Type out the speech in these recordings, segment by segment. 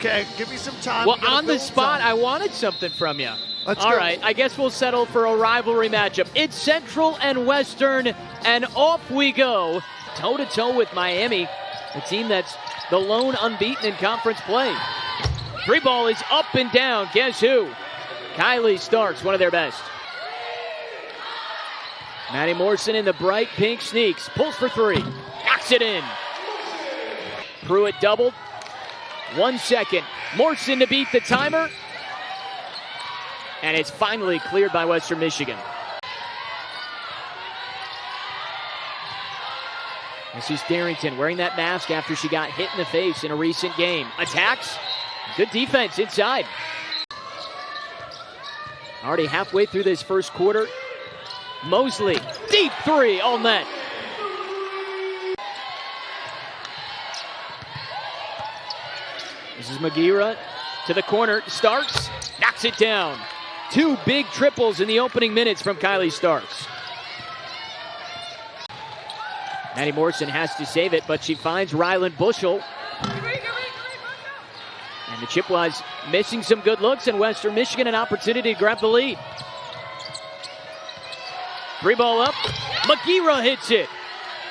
Okay, give me some time. Well, on the spot, I wanted something from you. All right, I guess we'll settle for a rivalry matchup. It's Central and Western, and off we go. Toe-to-toe with Miami, a team that's the lone unbeaten in conference play. Three ball is up and down. Guess who? Kylie Starks, one of their best. Maddie Morrison in the bright pink sneaks. Pulls for three. Knocks it in. Pruitt doubled. 1 second. Morrison to beat the timer. And it's finally cleared by Western Michigan. This is Darrington wearing that mask after she got hit in the face in a recent game. Attacks. Good defense inside. Already halfway through this first quarter. Mosley, deep three, all net. This is Magira to the corner. Starks knocks it down. Two big triples in the opening minutes from Kylie Starks. Maddie Morrison has to save it, but she finds Ryland Bushel. And the Chippewas missing some good looks, and Western Michigan an opportunity to grab the lead. Three ball up. Magira hits it.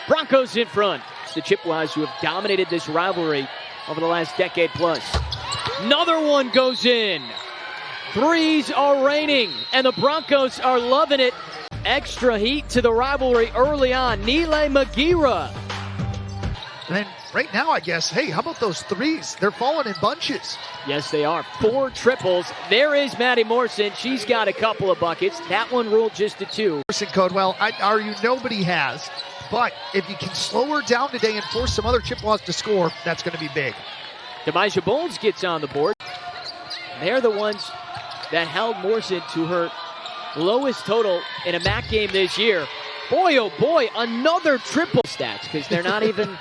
Broncos in front. It's the Chippewas who have dominated this rivalry over the last decade plus. Another one goes in. Threes are raining, and the Broncos are loving it. Extra heat to the rivalry early on. Nile Magira. And right now, I guess, hey, how about those threes? They're falling in bunches. Yes, they are. 4 triples. There is Maddie Morrison. She's got a couple of buckets. That one ruled just to 2. Morrison, Codwell, I'd argue nobody has. But if you can slow her down today and force some other Chippewas to score, that's going to be big. Demisha Bowles gets on the board. They're the ones that held Morrison to her lowest total in a MAC game this year. Boy, oh boy, another triple stats, because they're not even,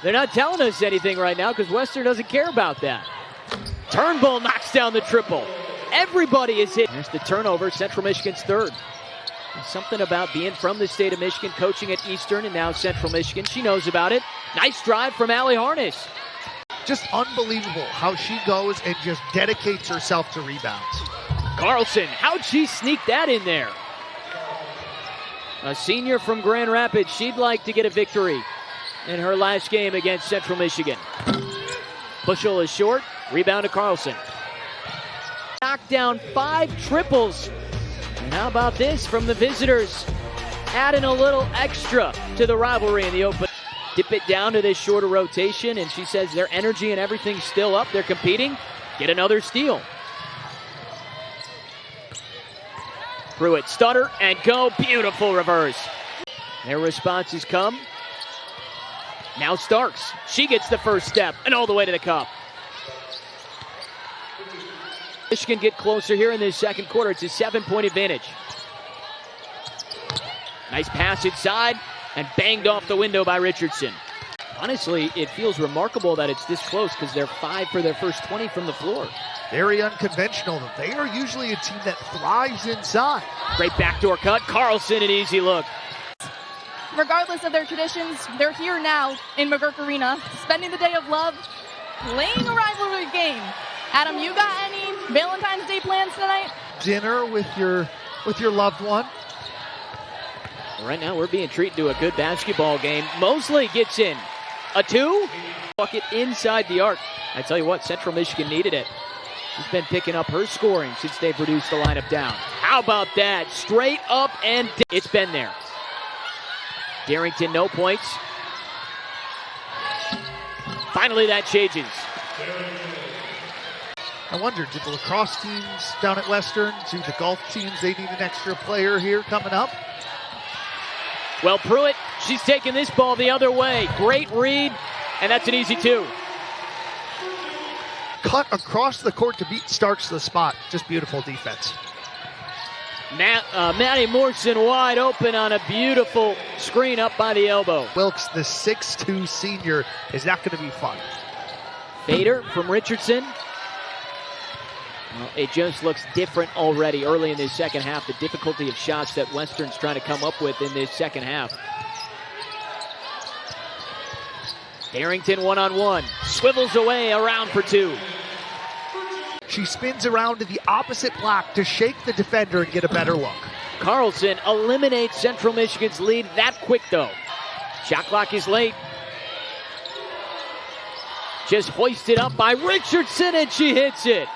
they're not telling us anything right now because Western doesn't care about that. Turnbull knocks down the triple. Everybody is hit. Here's the turnover, Central Michigan's third. There's something about being from the state of Michigan, coaching at Eastern and now Central Michigan. She knows about it. Nice drive from Allie Harness. Just unbelievable how she goes and just dedicates herself to rebounds. Carlson, how'd she sneak that in there? A senior from Grand Rapids, she'd like to get a victory in her last game against Central Michigan. Bushel is short, rebound to Carlson. Knocked down 5 triples. And how about this from the visitors? Adding a little extra to the rivalry in the open. Dip it down to this shorter rotation, and she says their energy and everything's still up. They're competing. Get another steal. Pruitt, stutter and go. Beautiful reverse. Their responses come. Now Starks. She gets the first step and all the way to the cup. Michigan get closer here in this second quarter. It's a 7-point advantage. Nice pass inside and banged off the window by Richardson. Honestly, it feels remarkable that it's this close because they're 5 for their first 20 from the floor. Very unconventional. They are usually a team that thrives inside. Great backdoor cut. Carlson, an easy look. Regardless of their traditions, they're here now in McGurk Arena, spending the day of love, playing a rivalry game. Adam, you got any Valentine's Day plans tonight? Dinner with your loved one. Right now, we're being treated to a good basketball game. Mosley gets in. A 2. Bucket inside the arc. I tell you what, Central Michigan needed it. She's been picking up her scoring since they've reduced the lineup down. How about that? Straight up and down. It's been there. Darrington, no points. Finally, that changes. I wonder, did the lacrosse teams down at Western, do the golf teams, they need an extra player here coming up? Well, Pruitt, she's taking this ball the other way. Great read, and that's an easy 2. Cut across the court to beat Starks to the spot. Just beautiful defense. Maddie Morrison wide open on a beautiful screen up by the elbow. Wilkes, the 6'2 senior, is not going to be fun. Fader from Richardson. Well, it just looks different already early in this second half. The difficulty of shots that Western's trying to come up with in this second half. Darrington one-on-one. Swivels away around for 2. she spins around to the opposite block to shake the defender and get a better look. Carlson eliminates Central Michigan's lead that quick, though. Shot clock is late. Just hoisted up by Richardson, and she hits it.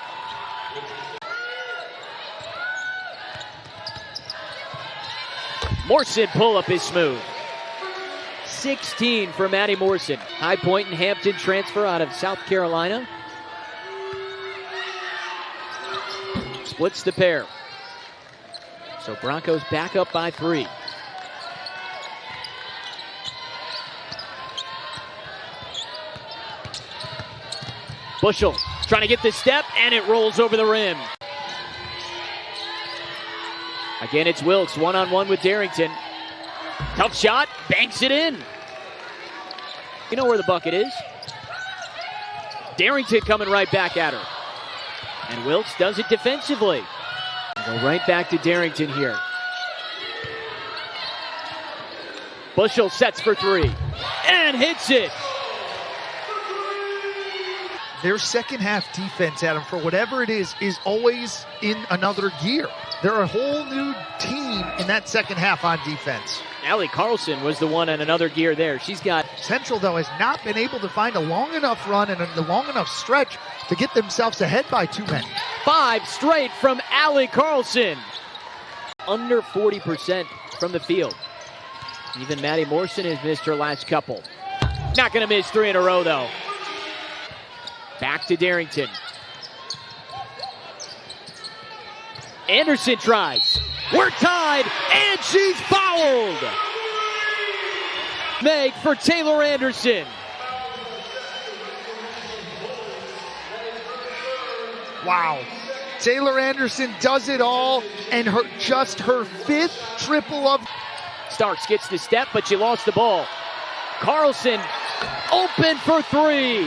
Morrison pull-up is smooth. 16 for Maddie Morrison. High Point and Hampton transfer out of South Carolina. Splits the pair. So Broncos back up by 3. Bushel trying to get the step, and it rolls over the rim. Again, it's Wilkes, one-on-one with Darrington. Tough shot, banks it in. You know where the bucket is. Darrington coming right back at her. And Wilkes does it defensively. Go right back to Darrington here. Bushel sets for 3 and hits it. Their second half defense, Adam, for whatever it is always in another gear. They're a whole new team in that second half on defense. Allie Carlson was the one in another gear there. She's got... Central, though, has not been able to find a long enough run and a long enough stretch to get themselves ahead by too many. 5 straight from Allie Carlson. Under 40% from the field. Even Maddie Morrison has missed her last couple. Not going to miss 3 in a row, though. Back to Darrington. Anderson tries. We're tied, and she's fouled. Meg for Taylor Anderson. Wow. Taylor Anderson does it all, and just her 5th triple of... Starks gets the step, but she lost the ball. Carlson open for 3.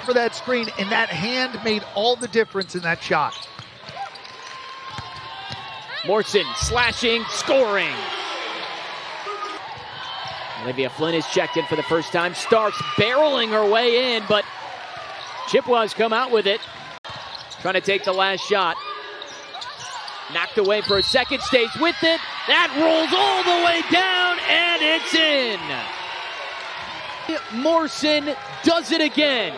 For that screen, and that hand made all the difference in that shot. Morrison slashing, scoring. Olivia Flynn is checked in for the first time. Starks barreling her way in, but Chippewas come out with it. Trying to take the last shot. Knocked away for a second, stays with it. That rolls all the way down, and it's in. Morrison does it again.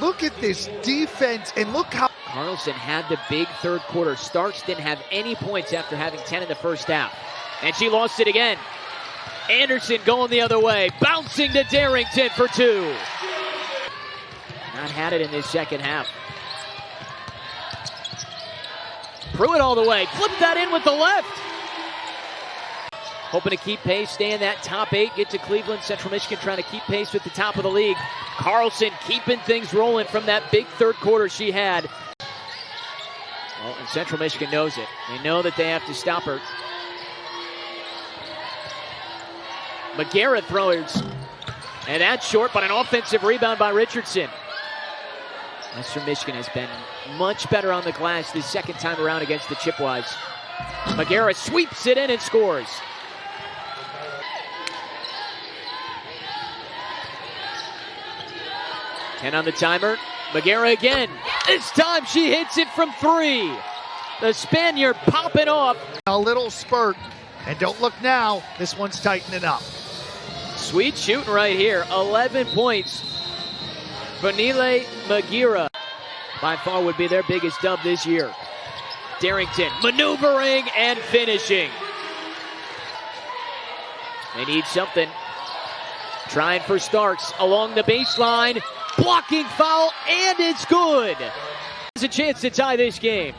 Look at this defense, and look how... Carlson had the big third quarter. Starks didn't have any points after having 10 in the first half. And she lost it again. Anderson going the other way. Bouncing to Darrington for 2. Not had it in this second half. Pruitt all the way. Flip that in with the left. Hoping to keep pace, stay in that top 8, get to Cleveland. Central Michigan trying to keep pace with the top of the league. Carlson keeping things rolling from that big third quarter she had. Well, and Central Michigan knows it. They know that they have to stop her. McGarrett throws. And that's short, but an offensive rebound by Richardson. Western Michigan has been much better on the glass this second time around against the Chippewas. McGarrett sweeps it in and scores. Ten on the timer. McGarrett again. This time she hits it from 3. The Spaniard popping off. A little spurt. And don't look now. This one's tightening up. Sweet shooting right here. 11 points. Vanille Magira. By far would be their biggest dub this year. Darrington maneuvering and finishing. They need something. Trying for Starks along the baseline. Blocking foul, and it's good. There's a chance to tie this game.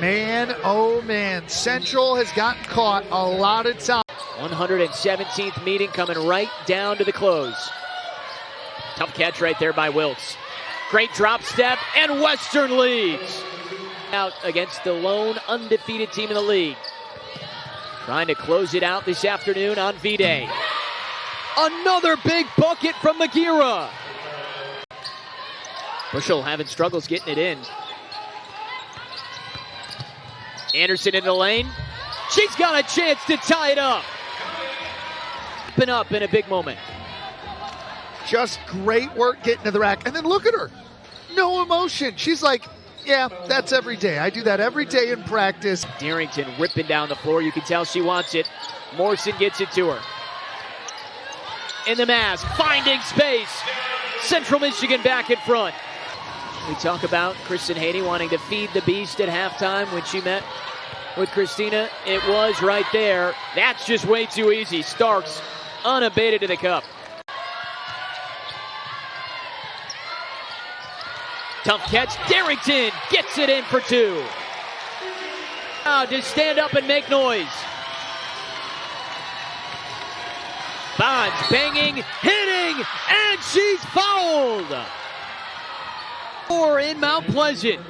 Man, oh man. Central has gotten caught a lot of time. 117th meeting coming right down to the close. Tough catch right there by Wilkes. Great drop step, and Western leads. Out against the lone undefeated team in the league. Trying to close it out this afternoon on V-Day. Another big bucket from Magira. Bushel having struggles getting it in. Anderson in the lane. She's got a chance to tie it up. Up in a big moment. Just great work getting to the rack. And then look at her. No emotion. She's like, yeah, that's every day. I do that every day in practice. Darrington ripping down the floor. You can tell she wants it. Morrison gets it to her. In the mask, finding space. Central Michigan back in front. We talk about Kristen Haney wanting to feed the beast at halftime when she met with Christina. It was right there. That's just way too easy. Starks unabated to the cup. Tough catch. Darrington gets it in for two. Now just stand up and make noise. Bonds banging, hitting, and she's fouled. 4 in Mount Pleasant.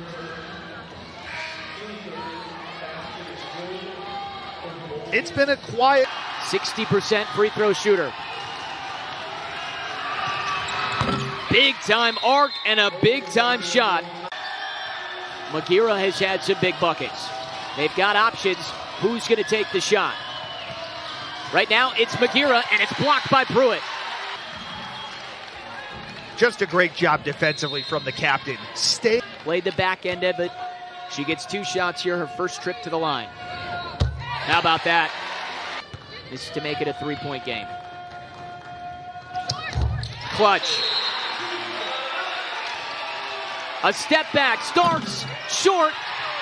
It's been a quiet 60% free throw shooter. Big time arc and a big time shot. Magira has had some big buckets. They've got options. Who's going to take the shot? Right now it's Magira and it's blocked by Pruitt. Just a great job defensively from the captain. Played the back end of it. She gets 2 shots here, her first trip to the line. How about that? This is to make it a 3-point game. Clutch. A step back, Starks, short,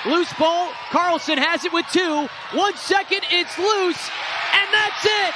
loose ball. Carlson has it with 2. 1 second, it's loose, and that's it.